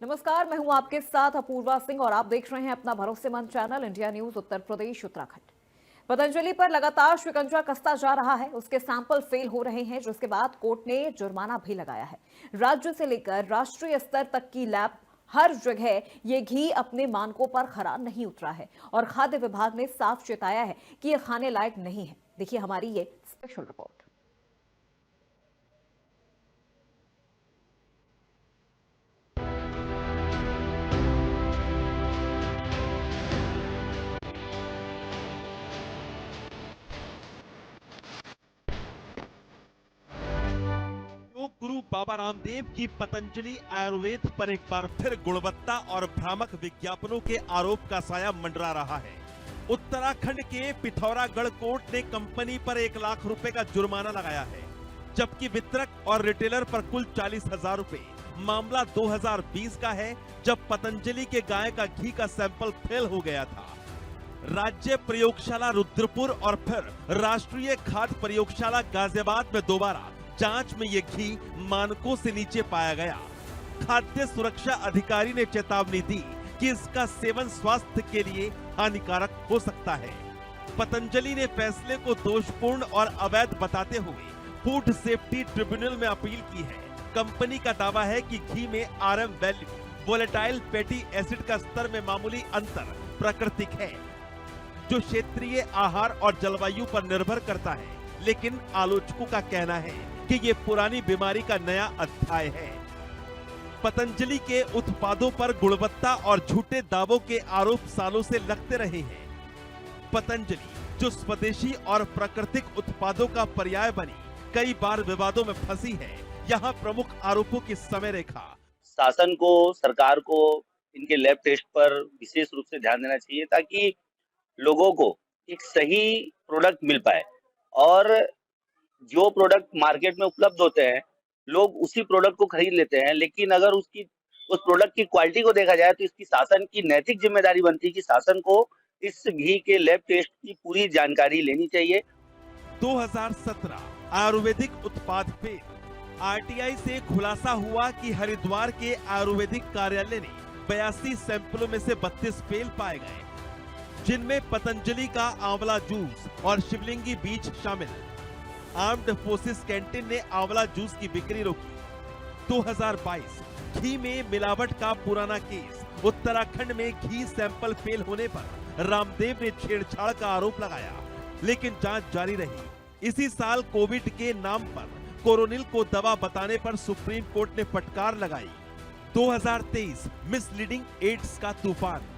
नमस्कार, मैं हूं आपके साथ अपूर्वा सिंह और आप देख रहे हैं अपना भरोसेमंद channel India news Uttar Pradesh Uttarakhand. Patanjali पर लगातार शिकंजा कसता जा रहा है, उसके सैंपल फेल हो रहे हैं, जिसके बाद कोर्ट ने जुर्माना भी लगाया है। राज्य से लेकर राष्ट्रीय स्तर तक की लैब हर जगह ये घी अपने मानकों पर खरा नहीं उतरा है और खाद्य विभाग ने साफ चेताया है कि यह खाने लायक नहीं है। देखिए हमारी ये स्पेशल रिपोर्ट। योग गुरु बाबा रामदेव की पतंजलि आयुर्वेद पर एक बार फिर गुणवत्ता और भ्रामक विज्ञापनों के आरोप का साया मंडरा रहा है। उत्तराखंड के पिथौरागढ़ कोर्ट ने कंपनी पर 1 लाख रुपए का जुर्माना लगाया है, जबकि वितरक और रिटेलर पर कुल 40,000 रुपए। मामला 2020 का है, जब पतंजलि के गाय का घी का सैंपल फेल हो गया था। राज्य प्रयोगशाला रुद्रपुर और फिर राष्ट्रीय खाद्य प्रयोगशाला गाजियाबाद में दोबारा जांच में ये घी मानकों से नीचे पाया गया। खाद्य सुरक्षा अधिकारी ने चेतावनी दी कि इसका सेवन स्वास्थ्य के लिए हानिकारक हो सकता है। पतंजलि ने फैसले को दोषपूर्ण और अवैध बताते हुए फूड सेफ्टी ट्रिब्यूनल में अपील की है। कंपनी का दावा है कि घी में RM value, volatile fatty acid का स्तर में मामूली अंतर प्राकृतिक है, जो क्षेत्रीय आहार और जलवायु पर निर्भर करता है। लेकिन आलोचकों का कहना है कि ये पुरानी बीमारी का नया अध्याय है। पतंजलि के उत्पादों पर गुणवत्ता और झूठे दावों के आरोप सालों से लगते रहे हैं। पतंजलि, जो स्वदेशी और प्राकृतिक उत्पादों का पर्याय बनी, कई बार विवादों में फंसी है। यहाँ प्रमुख आरोपों की समय रेखा। शासन को, सरकार को इनके लैब टेस्ट पर विशेष रूप से ध्यान देना चाहिए, ताकि लोगों को एक सही प्रोडक्ट मिल पाए। और जो प्रोडक्ट मार्केट में उपलब्ध होते हैं, लोग उसी प्रोडक्ट को खरीद लेते हैं, लेकिन अगर उस प्रोडक्ट की क्वालिटी को देखा जाए तो इसकी शासन की नैतिक जिम्मेदारी बनती है कि शासन को इस घी के लैब टेस्ट की पूरी जानकारी लेनी चाहिए। 2017 आयुर्वेदिक उत्पाद फेल। RTI से खुलासा हुआ कि हरिद्वार के आयुर्वेदिक कार्यालय ने 82 सैंपलों में से 32 फेल पाए गए, जिनमें पतंजलि का आंवला जूस और शिवलिंगी बीज शामिल। आर्म्ड फोर्सेस कैंटीन ने आंवला जूस की बिक्री रोकी। 2022 घी में मिलावट का पुराना केस। उत्तराखंड में घी सैंपल फेल होने पर रामदेव ने छेड़छाड़ का आरोप लगाया, लेकिन जांच जारी रही। इसी साल कोविड के नाम पर कोरोनिल को दवा बताने पर सुप्रीम कोर्ट ने फटकार लगाई। 2023 मिसलीडिंग एड्स का तूफान।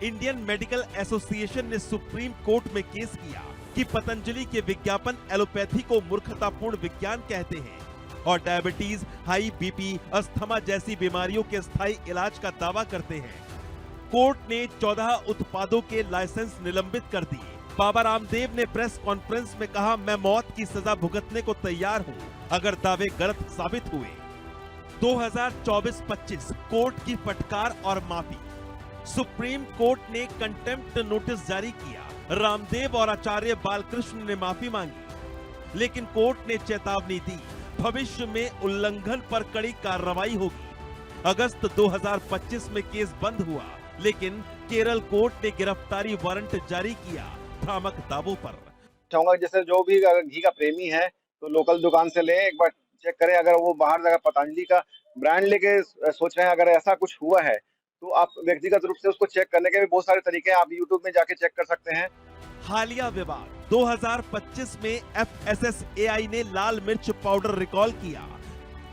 इंडियन मेडिकल एसोसिएशन ने सुप्रीम कोर्ट में केस किया कि पतंजलि के विज्ञापन एलोपैथी को मूर्खतापूर्ण विज्ञान कहते हैं और डायबिटीज, हाई बीपी, अस्थमा जैसी बीमारियों के स्थायी इलाज का दावा करते हैं। कोर्ट ने 14 उत्पादों के लाइसेंस निलंबित कर दिए। बाबा रामदेव ने प्रेस कॉन्फ्रेंस में कहा, मैं मौत की सजा भुगतने को तैयार हूं अगर दावे गलत साबित हुए। 2024-25 कोर्ट की फटकार और माफी। सुप्रीम कोर्ट ने कंटेम्प्ट नोटिस जारी किया। रामदेव और आचार्य बालकृष्ण ने माफी मांगी, लेकिन कोर्ट ने चेतावनी दी, भविष्य में उल्लंघन पर कड़ी कार्रवाई होगी। अगस्त 2025 में केस बंद हुआ, लेकिन केरल कोर्ट ने गिरफ्तारी वारंट जारी किया भ्रामक दावों पर। चाहूंगा जैसे जो भी अगर घी का प्रेमी है तो लोकल दुकान से ले, एक बार चेक करें। अगर वो बाहर जगह पतंजलि का ब्रांड लेके सोच रहे हैं, अगर ऐसा कुछ हुआ है तो आप व्यक्तिगत रूप से उसको चेक करने के भी बहुत सारे तरीके हैं, आप YouTube में जाके चेक कर सकते हैं। हालिया विवाद। 2025 में FSSAI ने लाल मिर्च पाउडर रिकॉल किया,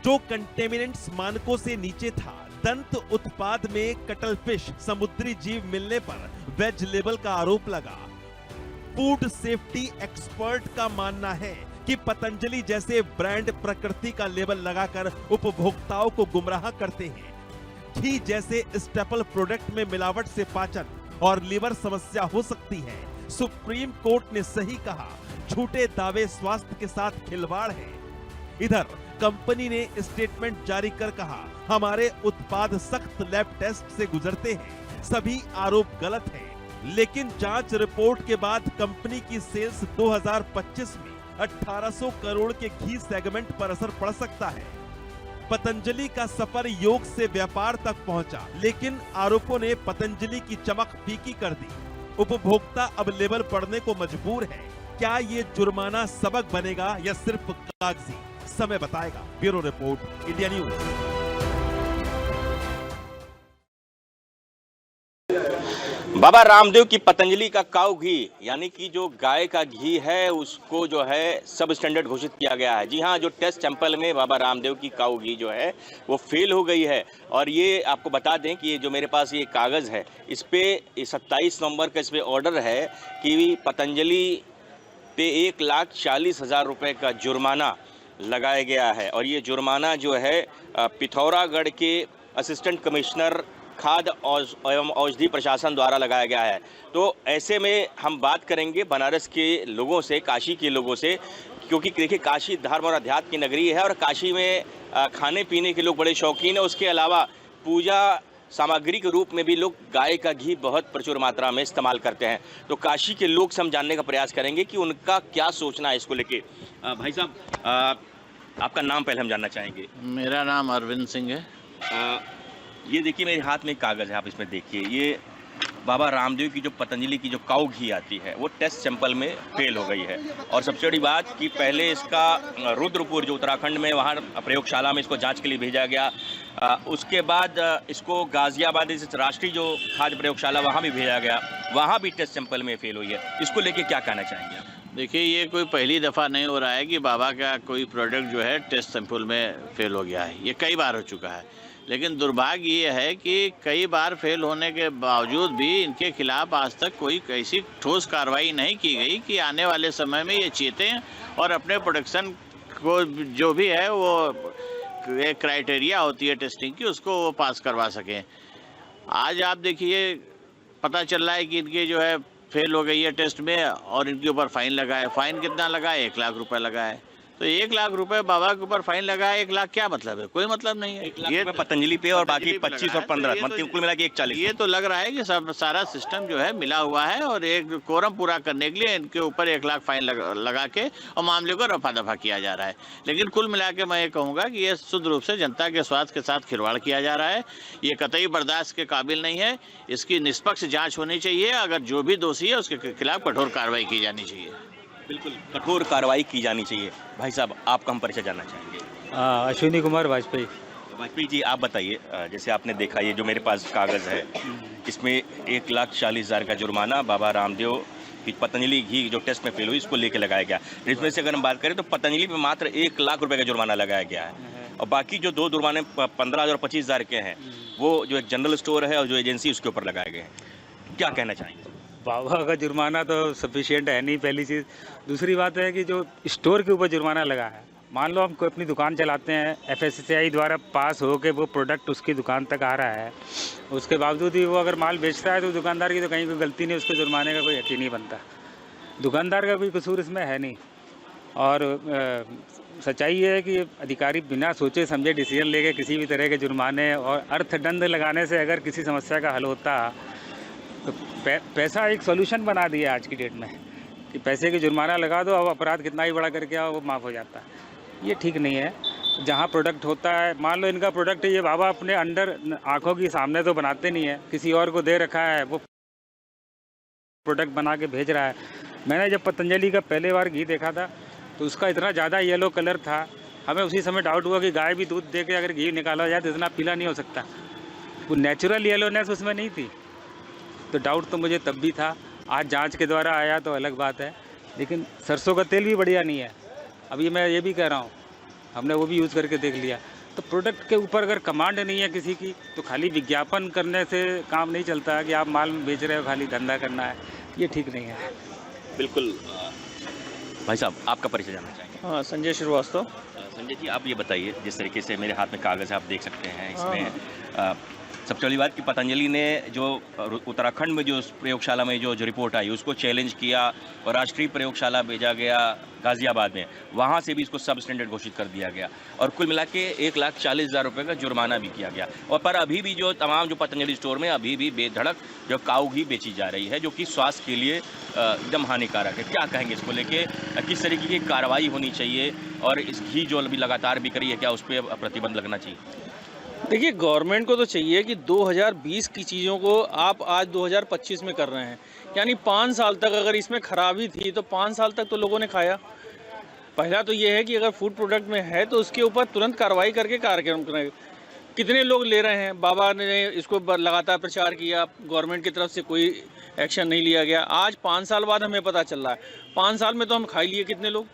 जो कंटेमिनेंट्स मानकों से नीचे था। दंत उत्पाद में कटलफिश, समुद्री जीव मिलने पर वेज लेबल का आरोप लगा। फूड सेफ्टी एक्सपर्ट का मानना है कि पतंजलि जैसे ब्रांड प्रकृति का लेबल लगाकर उपभोक्ताओं को गुमराह करते हैं। घी जैसे स्टेपल प्रोडक्ट में मिलावट से पाचन और लीवर समस्या हो सकती है। सुप्रीम कोर्ट ने सही कहा, झूठे दावे स्वास्थ्य के साथ खिलवाड़ है। इधर कंपनी ने स्टेटमेंट जारी कर कहा, हमारे उत्पाद सख्त लैब टेस्ट से गुजरते हैं, सभी आरोप गलत हैं। लेकिन जांच रिपोर्ट के बाद कंपनी की सेल्स 2025 में 1800 करोड़ के घी सेगमेंट पर असर पड़ सकता है। पतंजलि का सफर योग से व्यापार तक पहुंचा, लेकिन आरोपों ने पतंजलि की चमक फीकी कर दी। उपभोक्ता अब लेबल पढ़ने को मजबूर है। क्या ये जुर्माना सबक बनेगा या सिर्फ कागजी? समय बताएगा। Bureau report, India news. Baba Ramdev की पतंजलि का काऊ घी यानी कि जो गाय का घी है उसको जो है सब स्टैंडर्ड घोषित किया गया है। जी हाँ, जो टेस्ट सैंपल में बाबा रामदेव की काऊ घी जो है वो फेल हो गई है। और ये आपको बता दें कि ये जो मेरे पास ये कागज़ है इस पे 27 नवंबर का इस पे ऑर्डर है कि पतंजलि पे 1,40,000 रुपये का जुर्माना लगाया गया है। और ये जुर्माना जो है पिथौरागढ़ के असिस्टेंट कमिश्नर खाद्य एवं औषधि प्रशासन द्वारा लगाया गया है। तो ऐसे में हम बात करेंगे बनारस के लोगों से, काशी के लोगों से, क्योंकि देखिए काशी धर्म और अध्यात्म की नगरी है और काशी में खाने पीने के लोग बड़े शौकीन हैं। उसके अलावा पूजा सामग्री के रूप में भी लोग गाय का घी बहुत प्रचुर मात्रा में इस्तेमाल करते हैं। तो काशी के लोग से हम जानने का प्रयास करेंगे कि उनका क्या सोचना है इसको लेके। भाई साहब, आपका नाम पहले हम जानना चाहेंगे। मेरा नाम अरविंद सिंह है। ये देखिए मेरे हाथ में एक कागज़ है, आप इसमें देखिए। ये बाबा रामदेव की जो पतंजलि की जो काऊ घी आती है वो टेस्ट सैंपल में फेल हो गई है। और सबसे बड़ी बात कि पहले इसका रुद्रपुर जो उत्तराखंड में वहाँ प्रयोगशाला में इसको जांच के लिए भेजा गया, उसके बाद इसको गाजियाबाद राष्ट्रीय जो खाद्य प्रयोगशाला वहाँ भी भेजा गया, वहाँ भी टेस्ट सैंपल में फेल हुई है। इसको लेके क्या कहना चाहेंगे आप? देखिए, ये कोई पहली दफ़ा नहीं हो रहा है कि बाबा का कोई प्रोडक्ट जो है टेस्ट सैंपल में फेल हो गया है। ये कई बार हो चुका है। लेकिन दुर्भाग्य ये है कि कई बार फेल होने के बावजूद भी इनके खिलाफ आज तक कोई ऐसी ठोस कार्रवाई नहीं की गई कि आने वाले समय में ये चेतें और अपने प्रोडक्शन को जो भी है वो एक क्राइटेरिया होती है टेस्टिंग की, उसको वो पास करवा सकें। आज आप देखिए, पता चल रहा है कि इनके जो है फेल हो गई है टेस्ट में और इनके ऊपर फाइन लगा है। फाइन कितना लगा है? 1 लाख रुपए लगा है। तो 1 लाख रुपए बाबा के ऊपर फाइन लगा है। 1 लाख क्या मतलब है? कोई मतलब नहीं है। 1 लाख पतंजलि पे और बाकी 25 और 15 मतलब कुल मिला के 1,40। ये तो लग रहा है कि सब सारा सिस्टम जो है मिला हुआ है और एक कोरम पूरा करने के लिए इनके ऊपर 1 लाख फाइन लगा के और मामले को रफा दफा किया जा रहा है। लेकिन कुल मिला के मैं ये कहूँगा कि ये शुद्ध रूप से जनता के स्वास्थ्य के साथ खिलवाड़ किया जा रहा है। ये कतई बर्दाश्त के काबिल नहीं है। इसकी निष्पक्ष जाँच होनी चाहिए। अगर जो भी दोषी है उसके खिलाफ कठोर कार्रवाई की जानी चाहिए। बिल्कुल कठोर कार्रवाई की जानी चाहिए। भाई साहब, आपका हम परिचय जानना चाहेंगे। अश्विनी कुमार वाजपेयी। वाजपेयी जी, आप बताइए, जैसे आपने देखा ये जो मेरे पास कागज़ है इसमें 1,40,000 का जुर्माना बाबा रामदेव की पतंजलि घी जो टेस्ट में फेल हुई इसको लेके लगाया गया। इसमें से अगर हम बात करें तो पतंजलि पे मात्र 1 लाख रुपए का जुर्माना लगाया गया है और बाकी जो 2 जुर्माने 15,000 और 25,000 के हैं वो जो एक जनरल स्टोर है और जो एजेंसी उसके ऊपर लगाए गए हैं। क्या कहना चाहेंगे? बाबा का जुर्माना तो सफिशिएंट है नहीं, पहली चीज़। दूसरी बात है कि जो स्टोर के ऊपर जुर्माना लगा है, मान लो हम कोई अपनी दुकान चलाते हैं, FSSAI द्वारा पास हो के वो प्रोडक्ट उसकी दुकान तक आ रहा है, उसके बावजूद भी वो अगर माल बेचता है तो दुकानदार की तो कहीं कोई गलती नहीं, उसके जुर्माने का कोई यकीन नहीं बनता। दुकानदार का कोई कसूर इसमें है नहीं। और सच्चाई ये है कि अधिकारी बिना सोचे समझे डिसीजन लेके किसी भी तरह के जुर्माने और अर्थदंड लगाने से अगर किसी समस्या का हल होता तो पैसा एक सॉल्यूशन बना दिया आज की डेट में कि पैसे की जुर्माना लगा दो, अब अपराध कितना ही बड़ा करके आओ वो माफ़ हो जाता है। ये ठीक नहीं है। जहाँ प्रोडक्ट होता है, मान लो इनका प्रोडक्ट है, ये बाबा अपने अंडर आंखों के सामने तो बनाते नहीं है, किसी और को दे रखा है, वो प्रोडक्ट बना के भेज रहा है। मैंने जब पतंजलि का पहले बार घी देखा था तो उसका इतना ज़्यादा येलो कलर था, हमें उसी समय डाउट हुआ कि गाय भी दूध दे के अगर घी निकाला जाए तो इतना पीला नहीं हो सकता। वो नेचुरल येलोनेस उसमें नहीं थी, तो डाउट तो मुझे तब भी था। आज जांच के द्वारा आया तो अलग बात है, लेकिन सरसों का तेल भी बढ़िया नहीं है। अभी मैं ये भी कह रहा हूँ, हमने वो भी यूज़ करके देख लिया। तो प्रोडक्ट के ऊपर अगर कमांड नहीं है किसी की तो खाली विज्ञापन करने से काम नहीं चलता है कि आप माल बेच रहे हो, खाली धंधा करना है, ये ठीक नहीं है। बिल्कुल। भाई साहब, आपका परिचय जानना चाहेंगे। हाँ, संजय श्रीवास्तव। संजय जी, आप ये बताइए, जिस तरीके से मेरे हाथ में कागज़ है आप देख सकते हैं, इसमें सबसे बड़ी बात कि पतंजलि ने जो उत्तराखंड में जो प्रयोगशाला में जो रिपोर्ट आई उसको चैलेंज किया और राष्ट्रीय प्रयोगशाला भेजा गया गाजियाबाद में, वहाँ से भी इसको सब स्टैंडर्ड घोषित कर दिया गया और कुल मिला के 1,40,000 रुपये का जुर्माना भी किया गया। और पर अभी भी जो तमाम जो पतंजलि स्टोर में अभी भी बेधड़क जो काऊ घी बेची जा रही है, जो कि स्वास्थ्य के लिए एकदम हानिकारक है। क्या कहेंगे इसको लेके, किस तरीके की कार्रवाई होनी चाहिए और इस घी जो अभी लगातार बिक रही है क्या उस पर प्रतिबंध लगना चाहिए? देखिए, गवर्नमेंट को तो चाहिए कि 2020 की चीज़ों को आप आज 2025 में कर रहे हैं, यानी 5 साल तक अगर इसमें खराबी थी तो 5 साल तक तो लोगों ने खाया। पहला तो ये है कि अगर फूड प्रोडक्ट में है तो उसके ऊपर तुरंत कार्रवाई करके कार्यक्रम करें। कितने लोग ले रहे हैं, बाबा ने इसको लगातार प्रचार किया, गवर्नमेंट की तरफ से कोई एक्शन नहीं लिया गया। आज 5 साल बाद हमें पता चल रहा है, 5 साल में तो हम खा लिए, कितने लोग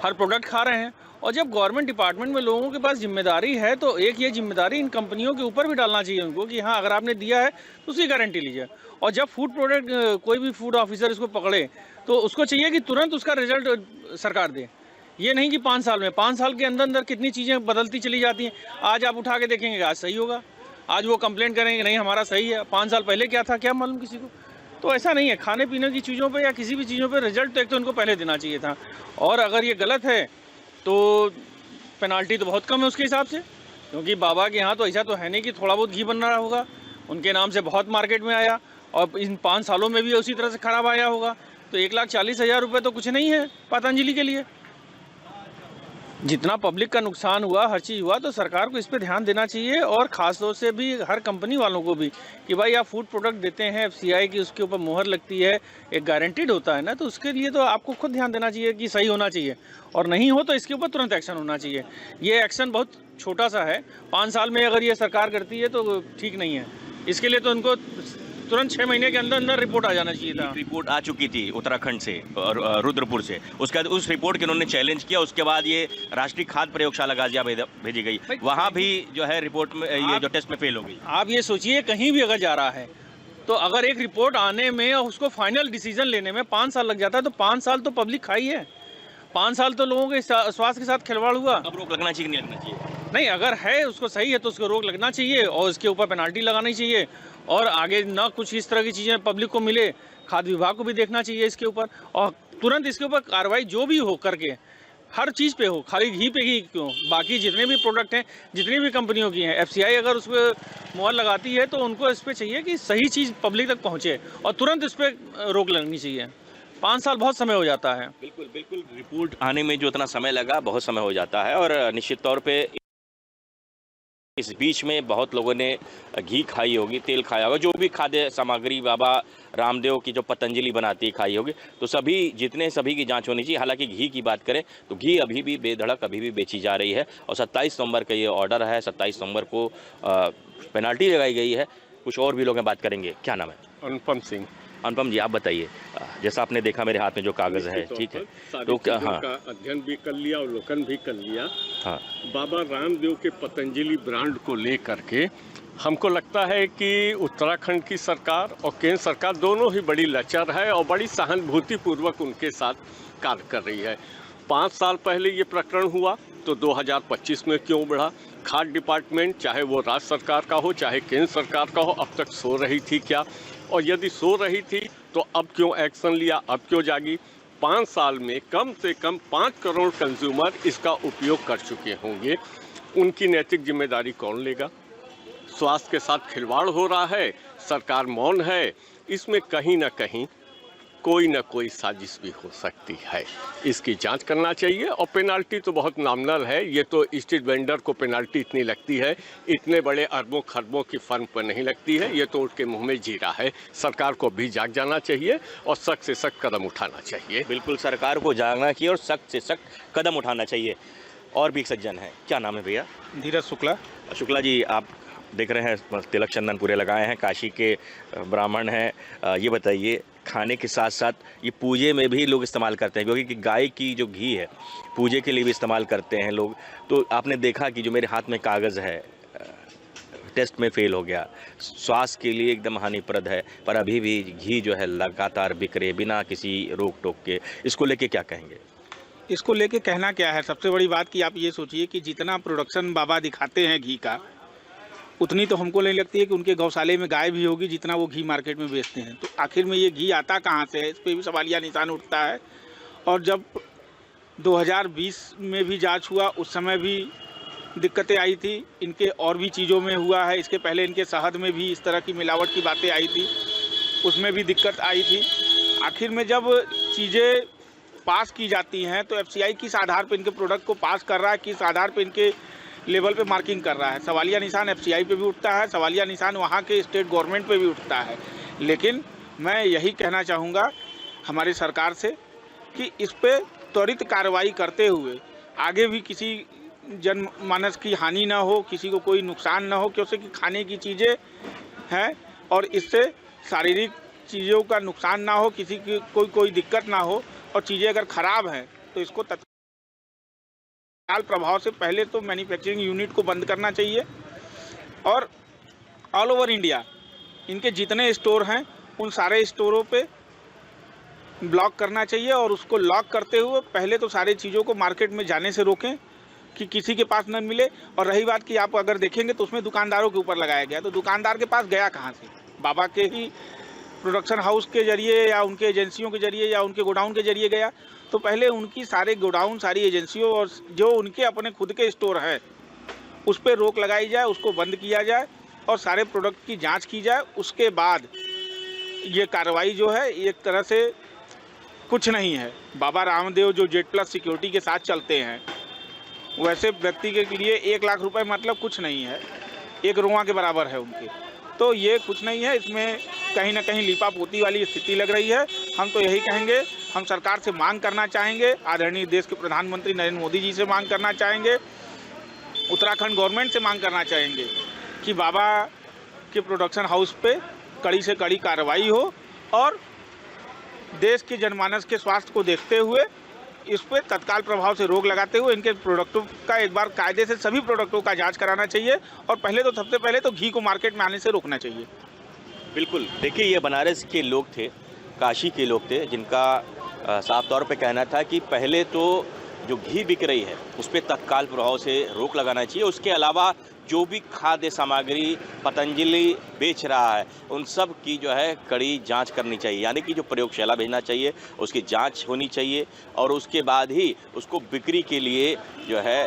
हर प्रोडक्ट खा रहे हैं। और जब गवर्नमेंट डिपार्टमेंट में लोगों के पास जिम्मेदारी है तो एक ये जिम्मेदारी इन कंपनियों के ऊपर भी डालना चाहिए उनको कि हाँ, अगर आपने दिया है तो उसकी गारंटी लीजिए। और जब फूड प्रोडक्ट कोई भी फूड ऑफिसर इसको पकड़े तो उसको चाहिए कि तुरंत उसका रिजल्ट सरकार दे। ये नहीं कि 5 साल में, 5 साल के अंदर अंदर कितनी चीज़ें बदलती चली जाती हैं। आज आप उठा के देखेंगे आज सही होगा, आज वो कंप्लेंट करेंगे नहीं हमारा सही है, 5 साल पहले क्या था क्या मालूम किसी को। तो ऐसा नहीं है, खाने पीने की चीज़ों पे या किसी भी चीज़ों पे रिजल्ट तो एक तो उनको पहले देना चाहिए था। और अगर ये गलत है तो पेनाल्टी तो बहुत कम है उसके हिसाब से, क्योंकि बाबा के यहाँ तो ऐसा तो है नहीं कि थोड़ा बहुत घी बन रहा होगा, उनके नाम से बहुत मार्केट में आया और इन 5 सालों में भी उसी तरह से खराब आया होगा। तो 1,40,000 रुपये तो कुछ नहीं है पतंजलि के लिए। जितना पब्लिक का नुकसान हुआ, हर चीज़ हुआ, तो सरकार को इस पे ध्यान देना चाहिए और ख़ास तौर से भी हर कंपनी वालों को भी कि भाई आप फूड प्रोडक्ट देते हैं FCI की, उसके ऊपर मोहर लगती है, एक गारंटीड होता है ना, तो उसके लिए तो आपको खुद ध्यान देना चाहिए कि सही होना चाहिए और नहीं हो तो इसके ऊपर तुरंत एक्शन होना चाहिए। ये एक्शन बहुत छोटा सा है, 5 साल में अगर ये सरकार करती है तो ठीक नहीं है। इसके लिए तो उनको तुरंत 6 महीने के अंदर अंदर रिपोर्ट आ जाना चाहिए था। रिपोर्ट आ चुकी थी उत्तराखंड से और रुद्रपुर से, उसके बाद उस रिपोर्ट के उन्होंने चैलेंज किया। उसके बाद ये राष्ट्रीय खाद्य प्रयोगशाला गाजियाबाद भेजी गई, वहाँ भी जो है रिपोर्ट में ये जो टेस्ट में फेल हो गई। आप ये सोचिए कहीं भी अगर जा रहा है तो अगर एक रिपोर्ट आने में और उसको फाइनल डिसीजन लेने में 5 साल लग जाता है तो 5 साल तो पब्लिक खाई है, 5 साल तो लोगों के स्वास्थ्य के साथ खिलवाड़ हुआ। अब रोक लगना चाहिए नहीं लगना चाहिए? नहीं, अगर है उसको सही है तो उसको रोक लगना चाहिए और उसके ऊपर पेनाल्टी लगानी चाहिए और आगे ना कुछ इस तरह की चीज़ें पब्लिक को मिले। खाद्य विभाग को भी देखना चाहिए इसके ऊपर और तुरंत इसके ऊपर कार्रवाई जो भी हो करके हर चीज़ पे हो, खाली घी पे ही क्यों, बाकी जितने भी प्रोडक्ट हैं, जितनी भी कंपनियों की हैं, FCI अगर उस पर मोहर लगाती है तो उनको इस पर चाहिए कि सही चीज़ पब्लिक तक पहुँचे और तुरंत इस पर रोक लगनी चाहिए। 5 साल बहुत समय हो जाता है। बिल्कुल बिल्कुल, रिपोर्ट आने में जो इतना समय लगा बहुत समय हो जाता है और निश्चित तौर पे इस बीच में बहुत लोगों ने घी खाई होगी, तेल खाया होगा, जो भी खाद्य सामग्री बाबा रामदेव की जो पतंजलि बनाती है खाई होगी, तो सभी की जांच होनी चाहिए। हालांकि घी की बात करें तो घी अभी भी बेधड़क अभी भी बेची जा रही है और 27 नवंबर का ये ऑर्डर है, 27 नवंबर को पेनाल्टी लगाई गई है। कुछ और भी लोग बात करेंगे। क्या नाम है? अनुपम सिंह। अनुपम जी, आप बताइए, जैसा आपने देखा मेरे हाथ में जो कागज है, ठीक है, तो क्या हाँ का अध्ययन भी कर लिया, अवलोकन भी कर लिया। हाँ, बाबा रामदेव के पतंजलि ब्रांड को लेकर के हमको लगता है कि उत्तराखंड की सरकार और केंद्र सरकार दोनों ही बड़ी लचर है और बड़ी सहानुभूतिपूर्वक उनके साथ कार्य कर रही है। 5 साल पहले ये प्रकरण हुआ तो 2025 में क्यों बढ़ा? खाद्य डिपार्टमेंट, चाहे वो राज्य सरकार का हो चाहे केंद्र सरकार का हो, अब तक सो रही थी क्या? और यदि सो रही थी तो अब क्यों एक्शन लिया, अब क्यों जागी? 5 साल में कम से कम 5 करोड़ कंज्यूमर इसका उपयोग कर चुके होंगे। उनकी नैतिक जिम्मेदारी कौन लेगा? स्वास्थ्य के साथ खिलवाड़ हो रहा है, सरकार मौन है। इसमें कहीं ना कहीं कोई ना कोई साजिश भी हो सकती है, इसकी जांच करना चाहिए। और पेनाल्टी तो बहुत नॉमिनल है, ये तो स्ट्रीट वेंडर को पेनाल्टी इतनी लगती है, इतने बड़े अरबों खरबों की फर्म पर नहीं लगती है। ये तो उनके मुंह में जीरा है। सरकार को भी जाग जाना चाहिए और सख्त से सख्त कदम उठाना चाहिए। बिल्कुल, सरकार को जागना चाहिए और सख्त से सख्त कदम उठाना चाहिए। और भी एक सज्जन है, क्या नाम है भैया? धीरज शुक्ला। शुक्ला जी, आप देख रहे हैं तिलक चंदन पूरे लगाए हैं, काशी के ब्राह्मण हैं। ये बताइए, खाने के साथ साथ ये पूजे में भी लोग इस्तेमाल करते हैं, क्योंकि गाय की जो घी है पूजे के लिए भी इस्तेमाल करते हैं लोग। तो आपने देखा कि जो मेरे हाथ में कागज़ है टेस्ट में फेल हो गया, स्वास्थ्य के लिए एकदम हानिप्रद है, पर अभी भी घी जो है लगातार बिक रहे बिना किसी रोक टोक के। इसको लेके क्या कहेंगे? इसको लेके कहना क्या है, सबसे बड़ी बात कि आप ये सोचिए कि जितना प्रोडक्शन बाबा दिखाते हैं घी का, उतनी तो हमको नहीं लगती है कि उनके गौशाले में गाय भी होगी जितना वो घी मार्केट में बेचते हैं। तो आखिर में ये घी आता कहाँ से है, इस पर भी सवालिया निशान उठता है। और जब 2020 में भी जांच हुआ उस समय भी दिक्कतें आई थी, इनके और भी चीज़ों में हुआ है। इसके पहले इनके शहद में भी इस तरह की मिलावट की बातें आई थी, उसमें भी दिक्कत आई थी। आखिर में जब चीज़ें पास की जाती हैं तो FCI किस आधार पर इनके प्रोडक्ट को पास कर रहा है, किस आधार पर इनके लेवल पे मार्किंग कर रहा है। सवालिया निशान FCI पे भी उठता है, सवालिया निशान वहाँ के स्टेट गवर्नमेंट पे भी उठता है। लेकिन मैं यही कहना चाहूँगा हमारी सरकार से कि इस पे त्वरित कार्रवाई करते हुए आगे भी किसी जनमानस की हानि ना हो, किसी को कोई नुकसान ना हो, क्योंकि खाने की चीज़ें हैं और इससे शारीरिक चीज़ों का नुकसान ना हो, किसी की कोई दिक्कत ना हो। और चीज़ें अगर ख़राब हैं तो इसको तत्काल प्रभाव से पहले तो मैन्युफैक्चरिंग यूनिट को बंद करना चाहिए और ऑल ओवर इंडिया इनके जितने स्टोर हैं उन सारे स्टोरों पे ब्लॉक करना चाहिए और उसको लॉक करते हुए पहले तो सारी चीज़ों को मार्केट में जाने से रोकें कि किसी के पास न मिले। और रही बात कि आप अगर देखेंगे तो उसमें दुकानदारों के ऊपर लगाया गया, तो दुकानदार के पास गया कहाँ से? बाबा के ही प्रोडक्शन हाउस के जरिए या उनके एजेंसियों के जरिए या उनके गोडाउन के जरिए गया। तो पहले उनकी सारे गोडाउन, सारी एजेंसियों और जो उनके अपने खुद के स्टोर हैं उस पर रोक लगाई जाए, उसको बंद किया जाए और सारे प्रोडक्ट की जांच की जाए। उसके बाद ये कार्रवाई जो है एक तरह से कुछ नहीं है। बाबा रामदेव जो Z+ सिक्योरिटी के साथ चलते हैं वैसे व्यक्ति के लिए 1 लाख रुपए मतलब कुछ नहीं है, एक रुआ के बराबर है उनके। तो ये कुछ नहीं है, इसमें कहीं ना कहीं लीपापोती वाली स्थिति लग रही है। हम तो यही कहेंगे, हम सरकार से मांग करना चाहेंगे, आदरणीय देश के प्रधानमंत्री नरेंद्र मोदी जी से मांग करना चाहेंगे, उत्तराखंड गवर्नमेंट से मांग करना चाहेंगे कि बाबा के प्रोडक्शन हाउस पे कड़ी से कड़ी कार्रवाई हो और देश के जनमानस के स्वास्थ्य को देखते हुए इस पर तत्काल प्रभाव से रोक लगाते हुए इनके प्रोडक्टों का एक बार कायदे से सभी प्रोडक्टों का जांच कराना चाहिए और सबसे पहले तो घी को मार्केट में आने से रोकना चाहिए। बिल्कुल, देखिए ये बनारस के लोग थे, काशी के लोग थे, जिनका साफ तौर पे कहना था कि पहले तो जो घी बिक रही है उस पर तत्काल प्रभाव से रोक लगाना चाहिए। उसके अलावा जो भी खाद्य सामग्री पतंजलि बेच रहा है उन सब की जो है कड़ी जांच करनी चाहिए, यानी कि जो प्रयोगशाला भेजना चाहिए उसकी जांच होनी चाहिए और उसके बाद ही उसको बिक्री के लिए जो है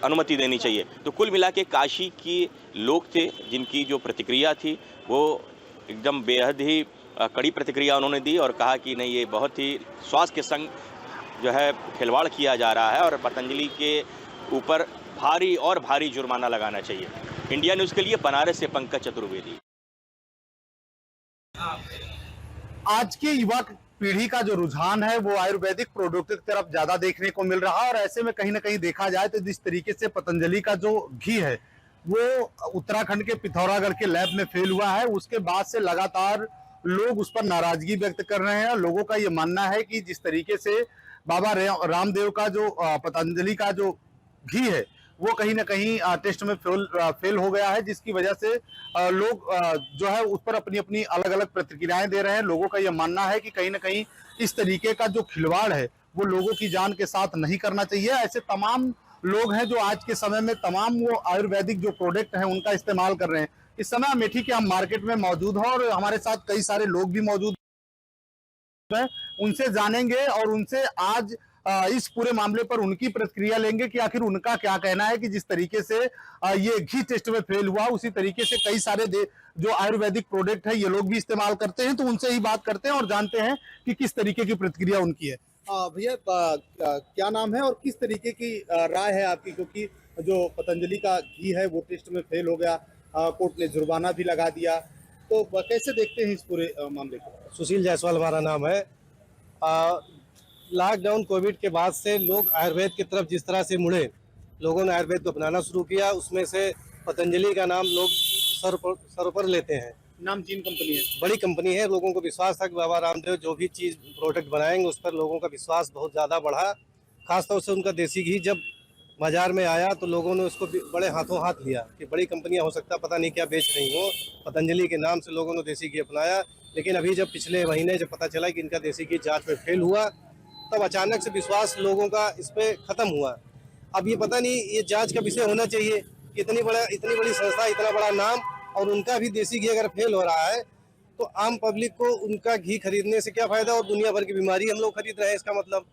अनुमति देनी चाहिए। तो कुल मिला के काशी के लोग थे जिनकी जो प्रतिक्रिया थी वो एकदम बेहद ही कड़ी प्रतिक्रिया उन्होंने दी और कहा कि नहीं, ये बहुत ही स्वास्थ्य के संग जो है खिलवाड़ किया जा रहा है और पतंजलि के ऊपर भारी और भारी जुर्माना लगाना चाहिए। इंडिया न्यूज़ के लिए बनारस से पंकज चतुर्वेदी। आज की युवा पीढ़ी का जो रुझान है वो आयुर्वेदिक प्रोडक्ट की तरफ ज्यादा देखने को मिल रहा है और ऐसे में कहीं ना कहीं देखा जाए तो जिस तरीके से पतंजलि का जो घी है वो उत्तराखंड के पिथौरागढ़ के लैब में फेल हुआ है, उसके बाद से लगातार लोग उस पर नाराजगी व्यक्त कर रहे हैं। लोगों का ये मानना है कि जिस तरीके से बाबा रामदेव का जो पतंजलि का जो घी है वो कहीं ना कहीं टेस्ट में फेल हो गया है, जिसकी वजह से लोग जो है उस पर अपनी अपनी अलग अलग प्रतिक्रियाएं दे रहे हैं। लोगों का यह मानना है कि कहीं ना कहीं इस तरीके का जो खिलवाड़ है वो लोगों की जान के साथ नहीं करना चाहिए। ऐसे तमाम लोग हैं जो आज के समय में तमाम वो आयुर्वेदिक जो प्रोडक्ट हैं उनका इस्तेमाल कर रहे हैं। इस समय अमेठी के हम मार्केट में मौजूद हैं और हमारे साथ कई सारे लोग भी मौजूद हैं, उनसे जानेंगे और उनसे आज इस पूरे मामले पर उनकी प्रतिक्रिया लेंगे कि आखिर उनका क्या कहना है कि जिस तरीके से ये घी टेस्ट में फेल हुआ उसी तरीके से कई सारे जो आयुर्वेदिक प्रोडक्ट है ये लोग भी इस्तेमाल करते हैं। तो उनसे ही बात करते हैं और जानते हैं कि किस तरीके की प्रतिक्रिया उनकी है। भैया क्या नाम है और किस तरीके की राय है आपकी, क्योंकि जो पतंजलि का घी है वो टेस्ट में फेल हो गया, कोर्ट ने जुर्माना भी लगा दिया, तो कैसे देखते हैं इस पूरे मामले को? सुशील जायसवाल हमारा नाम है। लॉकडाउन कोविड के बाद से लोग आयुर्वेद की तरफ जिस तरह से मुड़े, लोगों ने आयुर्वेद को अपनाना शुरू किया, उसमें से पतंजलि का नाम लोग सर पर लेते हैं। नामचीन कंपनी है, बड़ी कंपनी है, लोगों को विश्वास था कि बाबा रामदेव जो भी चीज़ प्रोडक्ट बनाएंगे उस पर लोगों का विश्वास बहुत ज़्यादा बढ़ा। खासतौर से उनका देसी घी जब बाजार में आया तो लोगों ने उसको बड़े हाथों हाथ लिया कि बड़ी कंपनियां हो सकता पता नहीं क्या बेच रही हो, पतंजलि के नाम से लोगों ने देसी घी अपनाया। लेकिन अभी जब पिछले महीने जब पता चला कि इनका देसी घी जांच में फेल हुआ तब अचानक से विश्वास लोगों का इस पर ख़त्म हुआ। अब ये पता नहीं, ये जांच का विषय होना चाहिए इतनी बड़ी संस्था, इतना बड़ा नाम, और उनका भी देसी घी अगर फेल हो रहा है तो आम पब्लिक को उनका घी खरीदने से क्या फायदा, और दुनिया भर की बीमारी हम लोग खरीद रहे हैं इसका मतलब।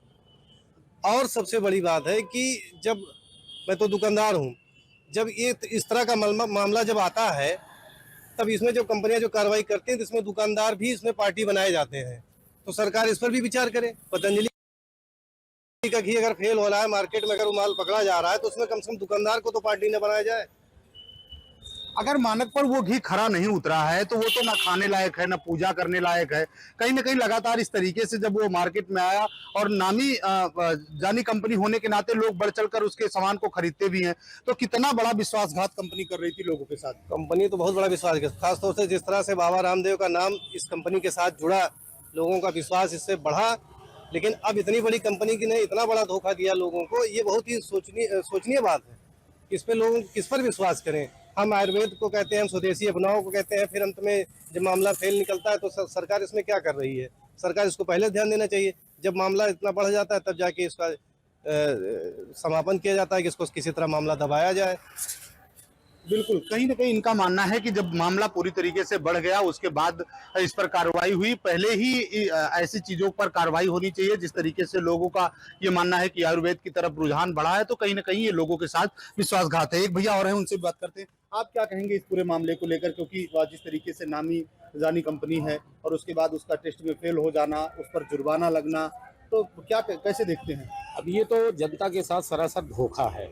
और सबसे बड़ी बात है कि जब मैं तो दुकानदार हूँ, जब ये इस तरह का मामला जब आता है तब इसमें जो कंपनियां जो कार्रवाई करती हैं तो इसमें दुकानदार भी इसमें पार्टी बनाए जाते हैं। तो सरकार इस पर भी विचार करे। पतंजलि का घी अगर फेल हो रहा है, मार्केट में अगर वो माल पकड़ा जा रहा है, तो उसमें कम से कम दुकानदार को तो पार्टी न बनाया जाए। अगर मानक पर वो घी खरा नहीं उतरा है तो वो तो ना खाने लायक है, ना पूजा करने लायक है। कहीं ना कहीं लगातार इस तरीके से जब वो मार्केट में आया और नामी जानी कंपनी होने के नाते लोग बढ़ चढ़कर उसके सामान को खरीदते भी हैं, तो कितना बड़ा विश्वासघात कंपनी कर रही थी लोगों के साथ। कंपनी तो बहुत बड़ा विश्वास, खासतौर से जिस तरह से बाबा रामदेव का नाम इस कंपनी के साथ जुड़ा, लोगों का विश्वास इससे बढ़ा। लेकिन अब इतनी बड़ी कंपनी की ने इतना बड़ा धोखा दिया लोगों को, ये बहुत ही सोचनीय बात है। इस पे लोग किस पर विश्वास करें। हम आयुर्वेद को कहते हैं, हम स्वदेशी अपनाओ को कहते हैं, फिर अंत में जब मामला फेल निकलता है तो सरकार इसमें क्या कर रही है। सरकार इसको पहले ध्यान देना चाहिए। जब मामला इतना बढ़ जाता है तब जाके इसका समापन किया जाता है कि इसको किसी तरह मामला दबाया जाए। बिल्कुल, कहीं ना कहीं इनका मानना है कि जब मामला पूरी तरीके से बढ़ गया उसके बाद इस पर कार्रवाई हुई। पहले ही ऐसी चीजों पर कार्रवाई होनी चाहिए। जिस तरीके से लोगों का ये मानना है कि आयुर्वेद की तरफ रुझान बढ़ा है, तो कहीं ना कहीं ये लोगों के साथ विश्वासघात है। एक भैया और हैं, उनसे बात करते हैं। आप क्या कहेंगे इस पूरे मामले को लेकर, क्योंकि जिस तरीके से नामी जानी कंपनी है और उसके बाद उसका टेस्ट में फेल हो जाना, उस पर जुर्माना लगना, तो क्या कैसे देखते हैं? अब ये तो जनता के साथ सरासर धोखा है।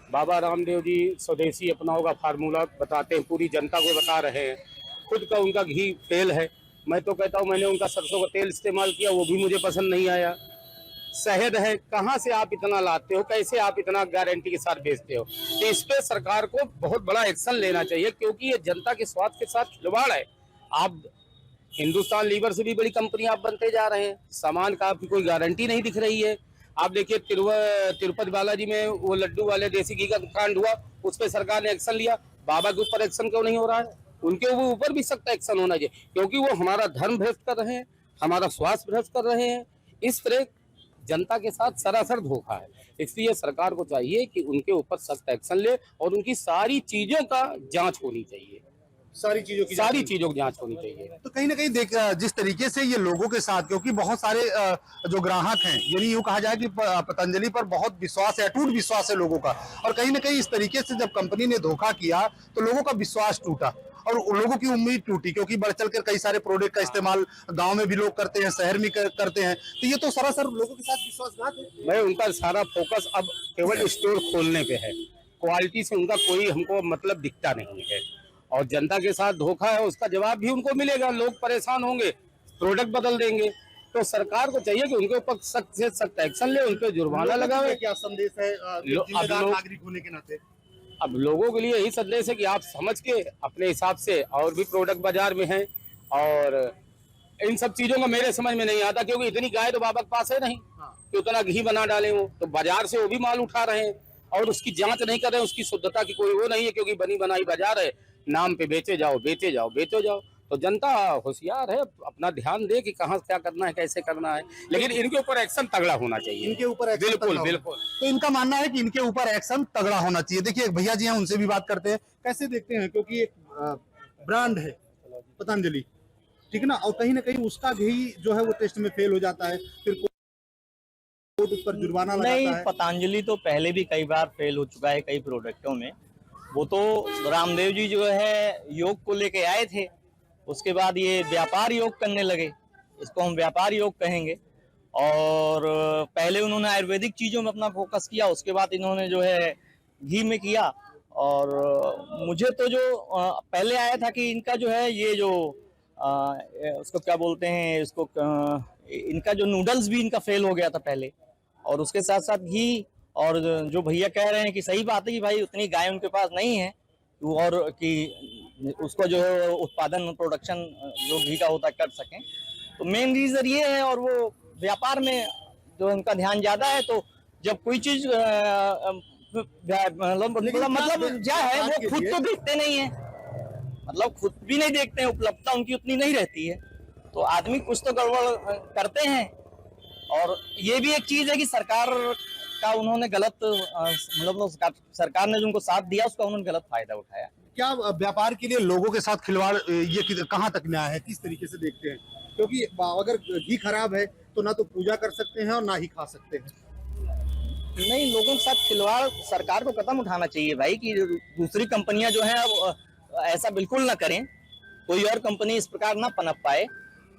बाबा रामदेव जी स्वदेशी अपनाओ का फार्मूला बताते हैं, पूरी जनता को बता रहे हैं। खुद का उनका घी फेल है। मैं तो कहता हूँ, मैंने उनका सरसों का तेल इस्तेमाल किया, वो भी मुझे पसंद नहीं आया। शहद है, कहाँ से आप इतना लाते हो, कैसे आप इतना गारंटी के साथ बेचते हो। तो इस पे सरकार को बहुत बड़ा एक्शन लेना चाहिए, क्योंकि ये जनता के स्वास्थ्य के साथ खिलवाड़ है। आप हिंदुस्तान लीवर से भी बड़ी कंपनी आप बनते जा रहे हैं, सामान का आपकी कोई गारंटी नहीं दिख रही है। आप देखिए तिरुपति बालाजी में वो लड्डू वाले देसी घी का कांड हुआ, उस पर सरकार ने एक्शन लिया। बाबा के ऊपर एक्शन क्यों नहीं हो रहा है? उनके ऊपर भी सख्त एक्शन होना चाहिए, क्योंकि वो हमारा धर्म भ्रष्ट कर रहे हैं, हमारा स्वास्थ्य भ्रष्ट कर रहे हैं। इस तरह जनता के साथ सरासर धोखा है। इसलिए सरकार को चाहिए कि उनके ऊपर सख्त एक्शन ले और उनकी सारी चीजों का जांच होनी चाहिए। सारी चीजों की जांच होनी चाहिए। तो कहीं ना कहीं जिस तरीके से ये लोगों के साथ, क्योंकि बहुत सारे जो ग्राहक हैं, यानी यूं कहा जाए कि पतंजलि पर बहुत विश्वास है, अटूट विश्वास है लोगों का, और कहीं ना कहीं इस तरीके से जब कंपनी ने धोखा किया तो लोगों का विश्वास टूटा और लोगों की उम्मीद टूटी, क्योंकि बढ़ चढ़कर कई सारे प्रोडक्ट का इस्तेमाल गांव में भी लोग करते हैं, शहर में करते हैं। तो ये तो सरासर लोगों के साथ विश्वासघात है। मैं उनका सारा फोकस अब केवल स्टोर खोलने पे है, क्वालिटी से उनका कोई हमको मतलब दिखता नहीं है। और जनता के साथ धोखा है, उसका जवाब भी उनको मिलेगा। लोग परेशान होंगे, प्रोडक्ट बदल देंगे। तो सरकार को चाहिए कि उनके ऊपर सख्त से सख्त एक्शन ले, उन पर जुर्माना लगावे। क्या संदेश है जिम्मेदार नागरिक होने के नाते? अब लोगों के लिए यही संदेश है कि आप समझ के अपने हिसाब से, और भी प्रोडक्ट बाजार में हैं, और इन सब चीजों का मेरे समझ में नहीं आता, क्योंकि इतनी गाय तो बाबा के पास है नहीं कि उतना घी बना डाले वो। तो बाजार से वो भी माल उठा रहे हैं और उसकी जांच नहीं कर रहे हैं, उसकी शुद्धता की कोई वो नहीं है, क्योंकि बनी बनाई बाजार है, नाम पे बेचे जाओ बेचे जाओ बेचो जाओ। तो जनता होशियार है, अपना ध्यान दे कि कहाँ क्या करना है, कैसे करना है। लेकिन इनके ऊपर एक्शन तगड़ा होना चाहिए, इनके ऊपर बिल्कुल बिल्कुल। तो इनका मानना है कि इनके ऊपर एक्शन तगड़ा होना चाहिए। देखिए एक भैया जी हैं, उनसे भी बात करते हैं। कैसे देखते हैं, क्योंकि एक ब्रांड है पतंजलि, ठीक है ना, और कहीं ना कहीं उसका घी जो है वो टेस्ट में फेल हो जाता है, फिर कोर्ट उस पर जुर्माना लगाता है। नहीं, पतंजलि तो पहले भी कई बार फेल हो चुका है कई प्रोडक्टों में। वो तो रामदेव जी जो है योग को लेके आए थे, उसके बाद ये व्यापार योग करने लगे, इसको हम व्यापार योग कहेंगे। और पहले उन्होंने आयुर्वेदिक चीज़ों में अपना फोकस किया, उसके बाद इन्होंने जो है घी में किया। और मुझे तो जो पहले आया था कि इनका जो है ये जो उसको क्या बोलते हैं, इसको इनका जो नूडल्स भी इनका फेल हो गया था पहले, और उसके साथ साथ घी। और जो भैया कह रहे हैं कि सही बात है कि भाई उतनी गाय उनके पास नहीं है, और कि उसको जो है उत्पादन प्रोडक्शन जो घी का होता कर सकें। तो मेन रीजन ये है, और वो व्यापार में जो उनका ध्यान ज्यादा है। तो जब कोई चीज मतलब क्या है, वो खुद तो देखते नहीं है, मतलब खुद भी नहीं देखते हैं, उपलब्धता उनकी उतनी नहीं रहती है। तो आदमी कुछ तो गड़बड़ करते हैं। और ये भी एक चीज है कि सरकार उसका उन्होंने गलत मतलब सरकार ने जो उनको साथ दिया उसका उन्होंने गलत फायदा उठाया। क्या व्यापार के लिए लोगों के साथ खिलवाड़ ये कहाँ तक न्याय है, किस तरीके से देखते हैं? क्योंकि अगर घी खराब है तो ना तो पूजा कर सकते हैं और ना ही खा सकते हैं। नहीं, लोगों के साथ खिलवाड़ सरकार को कदम उठाना चाहिए भाई, कि दूसरी कंपनियां जो हैं ऐसा बिल्कुल ना करें, कोई और कंपनी इस प्रकार ना पनप पाए।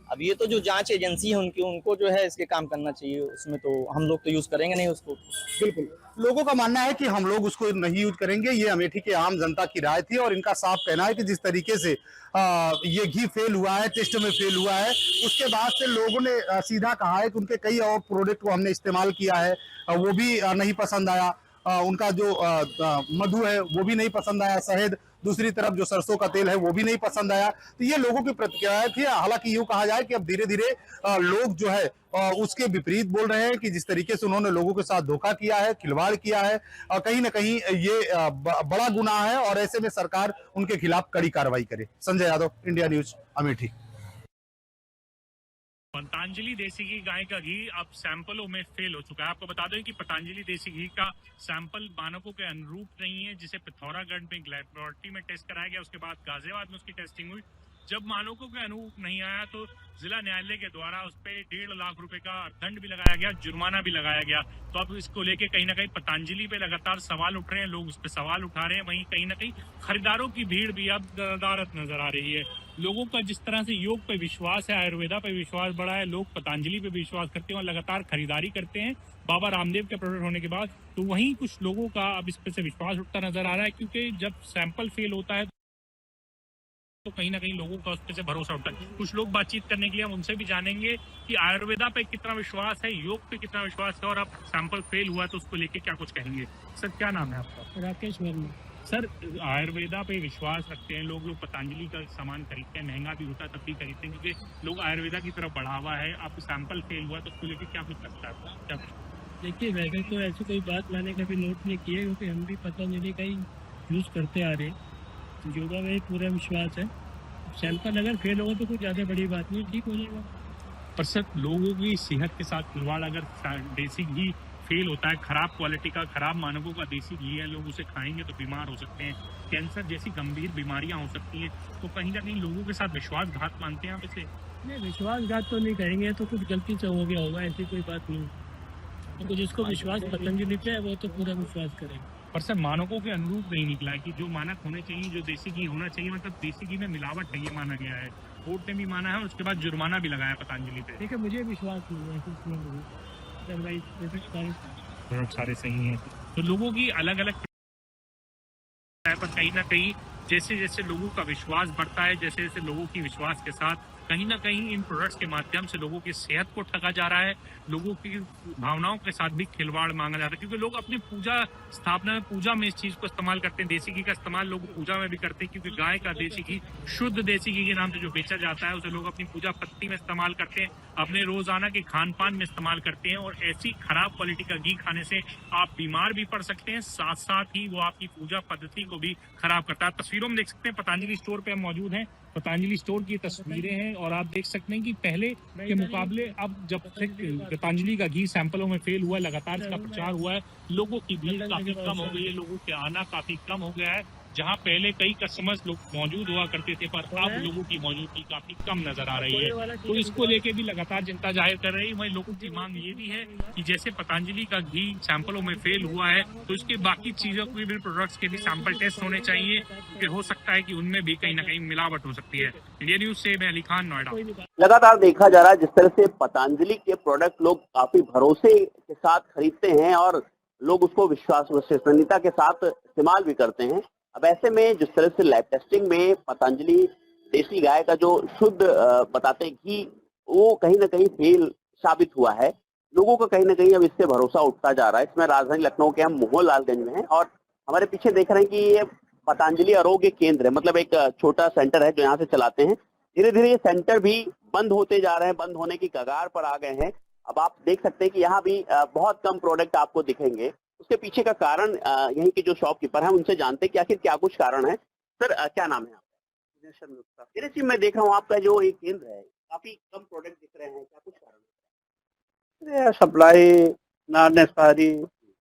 अब ये तो जो जांच एजेंसी है उनको जो है इसके काम करना चाहिए, उसमें तो हम लोग तो यूज करेंगे नहीं उसको। बिल्कुल, लोगों का मानना है कि हम लोग उसको नहीं यूज करेंगे। ये अमेठी के आम जनता की राय थी और इनका साफ कहना है कि जिस तरीके से ये घी फेल हुआ है, टेस्ट में फेल हुआ है, उसके बाद से लोगों ने सीधा कहा है कि उनके कई और प्रोडक्ट को हमने इस्तेमाल किया है, वो भी नहीं पसंद आया। उनका जो मधु है वो भी नहीं पसंद आया, शहद, दूसरी तरफ जो सरसों का तेल है वो भी नहीं पसंद आया। तो ये लोगों की प्रतिक्रिया थी। हालांकि यूं कहा जाए कि अब धीरे धीरे लोग जो है उसके विपरीत बोल रहे हैं कि जिस तरीके से उन्होंने लोगों के साथ धोखा किया है, खिलवाड़ किया है, कहीं ना कहीं ये बड़ा गुनाह है और ऐसे में सरकार उनके खिलाफ कड़ी कार्रवाई करे। Sanjay Yadav, India news, Amethi. पतंजलि देसी घी गाय का घी अब सैंपलों में फेल हो चुका है। आपको बता दें कि पतंजलि देसी घी का सैंपल मानकों के अनुरूप नहीं है, जिसे पिथौरागढ़ में लैबोरेटरी में टेस्ट कराया गया, उसके बाद गाजियाबाद में उसकी टेस्टिंग हुई। जब मानकों के अनुरूप नहीं आया तो जिला न्यायालय के द्वारा उस पर 1.5 लाख रुपए का दंड भी लगाया गया, जुर्माना भी लगाया गया। तो अब इसको लेके कहीं ना कहीं पतंजलि पे लगातार सवाल उठ रहे हैं, लोग उस पर सवाल उठा रहे हैं। वहीं कहीं ना कहीं खरीदारों की भीड़ भी अब नदारत नजर आ रही है। लोगों का जिस तरह से योग पे विश्वास है, आयुर्वेदा पे विश्वास बढ़ा है, लोग पतंजलि पे विश्वास करते हैं और लगातार खरीदारी करते हैं बाबा रामदेव के प्रोडक्ट होने के बाद। तो वहीं कुछ लोगों का अब इस पे से विश्वास उठता नजर आ रहा है, क्योंकि जब सैंपल फेल होता है तो कहीं ना कहीं लोगों का उस पे से भरोसा उठता है। कुछ लोग बातचीत करने के लिए हम उनसे भी जानेंगे कि आयुर्वेदा पे कितना विश्वास है, योग पे कितना विश्वास है, और अब सैंपल फेल हुआ तो उसको लेके क्या कुछ कहेंगे। सर, क्या नाम है आपका? राकेश वर्मा। सर, आयुर्वेदा पे विश्वास रखते हैं लोग पतंजलि का सामान खरीदते हैं, महंगा भी होता है तब भी खरीदते हैं क्योंकि लोग आयुर्वेदा की तरफ बढ़ावा है। आपको सैंपल फेल हुआ तो उसको लेके क्या कुछ लगता है? क्या देखिए, वैसे तो ऐसी कोई बात मैंने कभी नोट नहीं की है, क्योंकि हम भी पतंजलि का ही यूज़ करते आ रहे हैं। योगा में पूरा विश्वास है। सैंपल अगर फेल हो तो कोई ज़्यादा बड़ी बात नहीं, ठीक हो जाएगा। पर सर, लोगों की सेहत के साथ खिलवाड़, अगर देसी घी फेल होता है, खराब क्वालिटी का, खराब मानकों का देसी घी है, लोग उसे खाएंगे तो बीमार हो सकते हैं, कैंसर जैसी गंभीर बीमारियां हो सकती हैं। तो कहीं ना कहीं लोगों के साथ विश्वासघात मानते हैं आप इसे? नहीं, विश्वासघात तो नहीं कहेंगे, तो कुछ गलती से हो गया होगा, ऐसी कोई बात नहीं। तो जिसको विश्वास पतंजलि पे है वो तो पूरा विश्वास करेगा। पर सर, मानकों के अनुरूप नहीं निकला है कि जो मानक होने चाहिए, जो देसी घी होना चाहिए, मतलब देसी घी में मिलावट है ये माना गया है। कोर्ट ने भी माना है और उसके बाद जुर्माना भी लगाया पतंजलि पे। ठीक है, मुझे विश्वास नहीं है, सारे सही हैं। तो लोगों की अलग अलग पर कहीं ना कहीं जैसे जैसे लोगों का विश्वास बढ़ता है, जैसे जैसे लोगों की विश्वास के साथ कहीं ना कहीं इन प्रोडक्ट्स के माध्यम से लोगों की सेहत को ठगा जा रहा है, लोगों की भावनाओं के साथ भी खिलवाड़ मांगा जा रहा है। क्योंकि लोग अपनी पूजा स्थापना में, पूजा में इस चीज को इस्तेमाल करते हैं। देसी घी का इस्तेमाल लोग पूजा में भी करते हैं, क्योंकि गाय का देसी घी, शुद्ध देसी घी के नाम से जो बेचा जाता है, उसे लोग अपनी पूजा पत्ती में इस्तेमाल करते हैं, अपने रोजाना के खान पान में इस्तेमाल करते हैं। और ऐसी खराब क्वालिटी का घी खाने से आप बीमार भी पड़ सकते हैं, साथ साथ ही वो आपकी पूजा पद्धति को भी खराब करता है। तस्वीरों में देख सकते हैं, पतंजलि स्टोर पे हम मौजूद हैं। पतंजलि स्टोर की तस्वीरें हैं और आप देख सकते हैं कि पहले के मुकाबले अब जब से पतंजलि का घी सैंपलों में फेल हुआ है, लगातार इसका प्रचार हुआ है, लोगों की भीड़ काफी कम हो गई है, लोगों के आना काफी कम हो गया है। जहां पहले कई कस्टमर्स लोग मौजूद हुआ करते थे, पर अब लोगों की मौजूदगी काफी कम नजर आ रही है। तो इसको लेके भी लगातार चिंता जाहिर कर रही है। वहीं लोगों की मांग ये भी है कि जैसे पतंजलि का घी सैंपलों में फेल हुआ है, तो इसके बाकी चीजों के भी, प्रोडक्ट्स के भी सैंपल टेस्ट होने चाहिए, क्योंकि हो सकता है कि उनमें भी कहीं ना कहीं मिलावट हो सकती है। इंडिया न्यूज से मैं अली खान, नोएडा। लगातार देखा जा रहा है जिस तरह से पतंजलि के प्रोडक्ट लोग काफी भरोसे के साथ खरीदते हैं और लोग उसको विश्वसनीयता के साथ इस्तेमाल भी करते हैं। अब ऐसे में जिस तरह से लैब टेस्टिंग में पतंजलि देसी गाय का जो शुद्ध बताते हैं घी, वो कहीं ना कहीं फेल साबित हुआ है। लोगों का कहीं ना कहीं अब इससे भरोसा उठता जा रहा है। इसमें राजधानी लखनऊ के हम मोहनलालगंज में हैं और हमारे पीछे देख रहे हैं कि ये पतंजलि आरोग्य केंद्र है, मतलब एक छोटा सेंटर है जो यहाँ से चलाते हैं। धीरे धीरे ये सेंटर भी बंद होते जा रहे हैं, बंद होने की कगार पर आ गए हैं। अब आप देख सकते हैं कि यहाँ भी बहुत कम प्रोडक्ट आपको दिखेंगे। उसके पीछे का कारण यहीं के जो शॉपकीपर हैं उनसे जानते हैं कि आखिर क्या कुछ कारण है। सर, क्या नाम है आपका? मेरे जी, मैं देख रहा हूँ आपका जो एक केंद्र है, काफी कम प्रोडक्ट दिख रहे हैं, क्या कुछ कारण है? सप्लाई ना नेसेसरी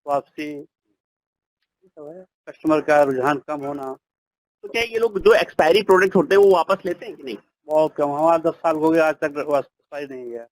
वापसी, कस्टमर का रुझान कम होना। तो क्या ये लोग जो एक्सपायरी प्रोडक्ट होते हैं वो वापस लेते हैं कि नहीं? बहुत कम, हमारा 10 साल हो गया आज तक एक्सपायरी नहीं गया।